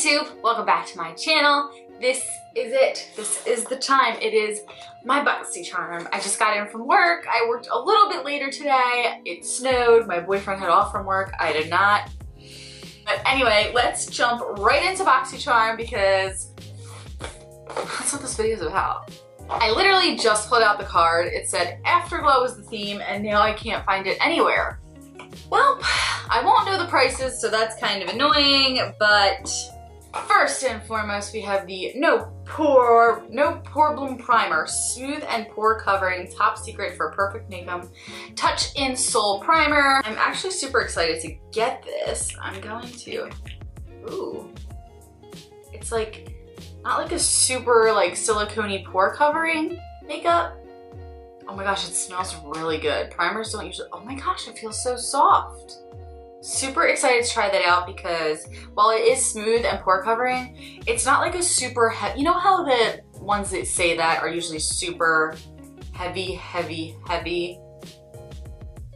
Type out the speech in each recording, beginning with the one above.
YouTube, welcome back to my channel. This is it. This is the time. It is my Boxycharm. I just got in from work. I worked a little bit later today. It snowed. My boyfriend had off from work. I did not. But anyway, let's jump right into Boxycharm because that's what this video is about. I literally just pulled out the card. It said Afterglow was the theme and now I can't find it anywhere. Well, I won't know the prices, so that's kind of annoying, but first and foremost, we have the No Pore Bloom Primer, Smooth and Pore Covering, top secret for perfect makeup, Touch in Sol Primer. I'm actually super excited to get this. I'm going to, ooh, it's like, not like a super like silicone-y pore covering makeup. Oh my gosh, it smells really good. Primers don't usually, oh my gosh, it feels so soft. Super excited to try that out because while it is smooth and pore covering, it's not like a super heavy, you know how the ones that say that are usually super heavy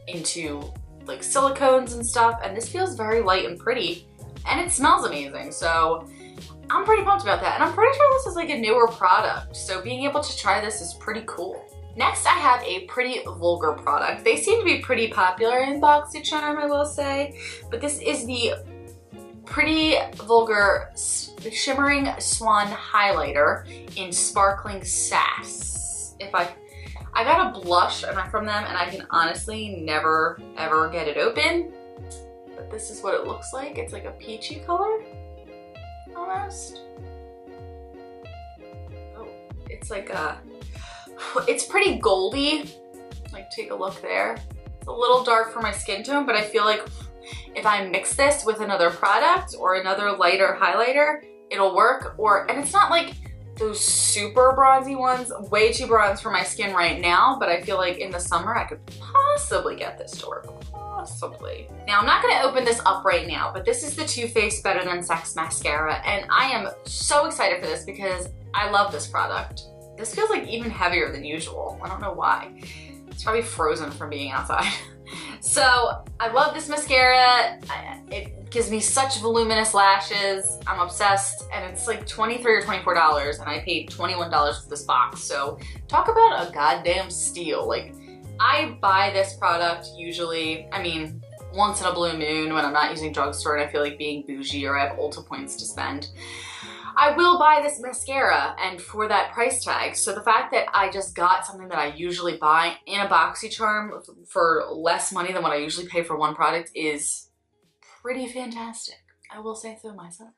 into like silicones and stuff, and this feels very light and pretty, and it smells amazing, so I'm pretty pumped about that, and I'm pretty sure this is like a newer product, so being able to try this is pretty cool. Next, I have a Pretty Vulgar product. They seem to be pretty popular in Boxycharm, I will say, but this is the Pretty Vulgar Shimmering Swan Highlighter in Sparkling Sass. I got a blush from them, and I can honestly never ever get it open, but this is what it looks like. It's like a peachy color, almost. Oh, it's like a, it's pretty goldy, like take a look there. It's a little dark for my skin tone, but I feel like if I mix this with another product or another lighter highlighter, it'll work. And it's not like those super bronzy ones, way too bronze for my skin right now, but I feel like in the summer I could possibly get this to work. Possibly. Now I'm not gonna open this up right now, but this is the Too Faced Better Than Sex mascara, and I am so excited for this because I love this product. This feels like even heavier than usual. I don't know why. It's probably frozen from being outside. So I love this mascara. It gives me such voluminous lashes. I'm obsessed, and it's like $23 or $24, and I paid $21 for this box. So talk about a goddamn steal. Like, I buy this product usually, I mean, once in a blue moon when I'm not using drugstore and I feel like being bougie or I have Ulta points to spend. I will buy this mascara, and for that price tag. So the fact that I just got something that I usually buy in a Boxycharm for less money than what I usually pay for one product is pretty fantastic. I will say so myself.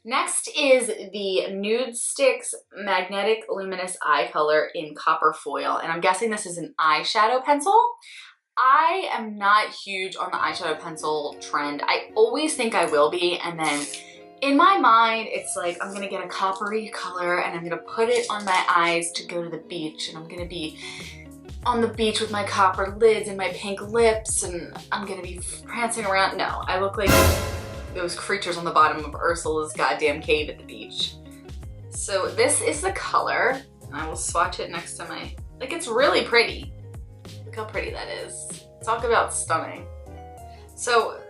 Next is the Nude Sticks Magnetic Luminous Eye Color in Copper Foil, and I'm guessing this is an eyeshadow pencil. I am not huge on the eyeshadow pencil trend. I always think I will be, and then in my mind, it's like I'm gonna get a coppery color and I'm gonna put it on my eyes to go to the beach, and I'm gonna be on the beach with my copper lids and my pink lips, and I'm gonna be prancing around. No, I look like those creatures on the bottom of Ursula's goddamn cave at the beach. So this is the color, and I will swatch it next to my, like, it's really pretty. Look how pretty that is. Talk about stunning. So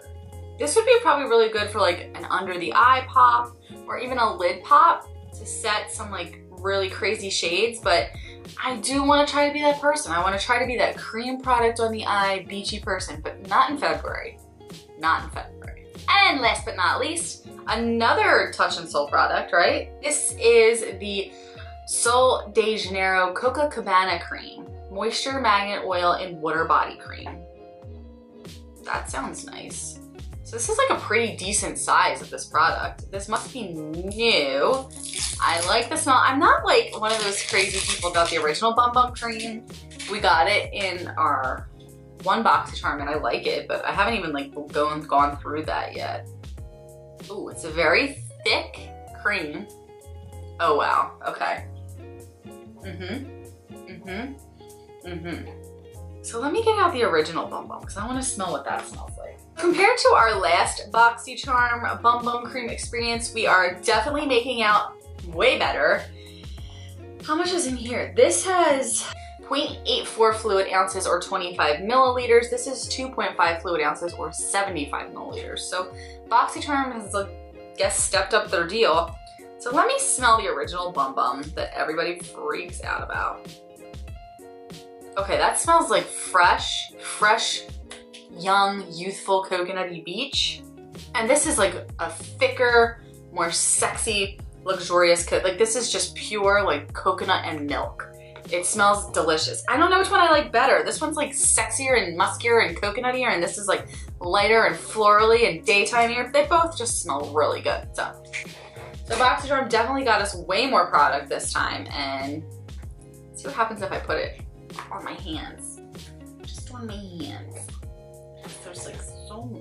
this would be probably really good for like an under the eye pop or even a lid pop to set some like really crazy shades, but I do want to try to be that person. I want to try to be that cream product on the eye, beachy person, but not in February. Not in February. And last but not least, another Touch in Sol product, right? This is the Sol de Janeiro Copacabana Cream, Moisture Magnet Oil in Water Body Cream. That sounds nice. So this is like a pretty decent size of this product. This must be new. I like the smell. I'm not like one of those crazy people about the original Bum Bum Cream. We got it in our one Boxycharm and I like it, but I haven't even like gone through that yet. Ooh, it's a very thick cream. Oh wow, okay. So let me get out the original Bum Bum because I want to smell what that smells like. Compared to our last Boxycharm Bum Bum Cream experience, we are definitely making out way better. How much is in here? This has 0.84 fluid ounces or 25 milliliters. This is 2.5 fluid ounces or 75 milliliters. So Boxycharm has like guess, stepped up their deal. So let me smell the original Bum Bum that everybody freaks out about. Okay, that smells like fresh, young, youthful coconutty beach. And this is like a thicker, more sexy, luxurious like this is just pure like coconut and milk. It smells delicious. I don't know which one I like better. This one's like sexier and muskier and coconuttier, and this is like lighter and florally and daytimeier. They both just smell really good. So Boxycharm definitely got us way more product this time, and let's see what happens if I put it on my hands. Just on my hands. There's like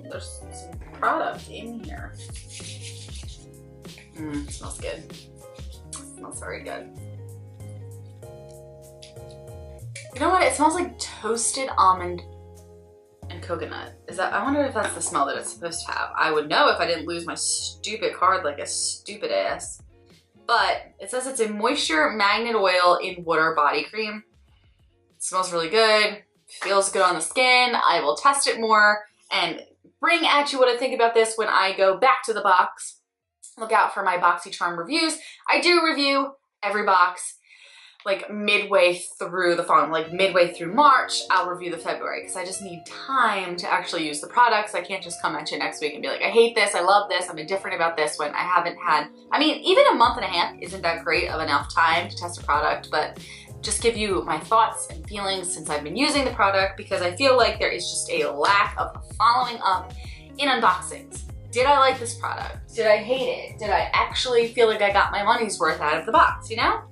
there's some product in here. It smells good. It smells very good. You know what? It smells like toasted almond and coconut. I wonder if that's the smell that it's supposed to have. I would know if I didn't lose my stupid card like a stupid ass. But it says it's a moisture magnet oil in water body cream. It smells really good. Feels good on the skin. I will test it more and bring at you what I think about this when I go back to the box. Look out for my Boxycharm reviews. I do review every box like midway through the fall, like midway through March, I'll review the February because I just need time to actually use the products. I can't just come at you next week and be like, I hate this, I love this, I'm indifferent about this when I haven't had, I mean, even a month and a half isn't that great of enough time to test a product, but just give you my thoughts and feelings since I've been using the product, because I feel like there is just a lack of following up in unboxings. Did I like this product? Did I hate it? Did I actually feel like I got my money's worth out of the box, you know?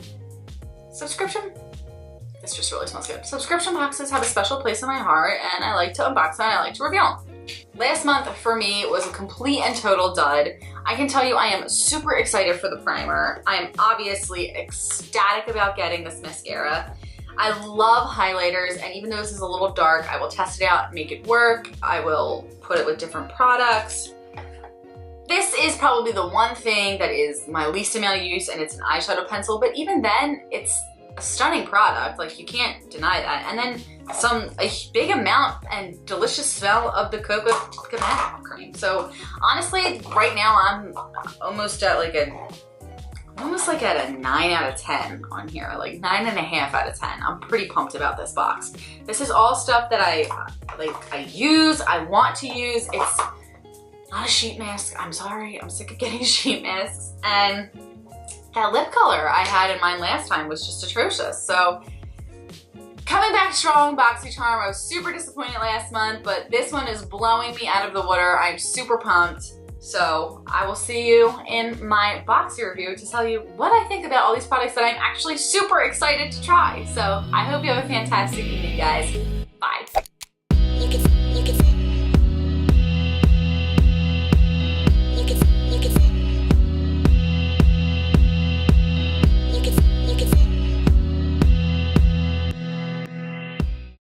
Subscription, this just really smells good. Subscription boxes have a special place in my heart, and I like to unbox them and I like to review them. Last month for me was a complete and total dud. I can tell you I am super excited for the primer. I am obviously ecstatic about getting this mascara. I love highlighters, and even though this is a little dark, I will test it out, make it work. I will put it with different products. This is probably the one thing that is my least amount of use, and it's an eyeshadow pencil, but even then, it's a stunning product. Like, you can't deny that. And then a big amount and delicious smell of the coconut cream. So honestly, right now I'm almost at like a 9 out of 10 on here, like 9.5 out of 10. I'm pretty pumped about this box. This is all stuff that I use, I want to use. It's not a sheet mask. I'm sorry, I'm sick of getting sheet masks. And that lip color I had in mine last time was just atrocious. So coming back strong, Boxycharm. I was super disappointed last month, but this one is blowing me out of the water. I'm super pumped. So I will see you in my Boxy review to tell you what I think about all these products that I'm actually super excited to try. So I hope you have a fantastic evening, guys. Bye.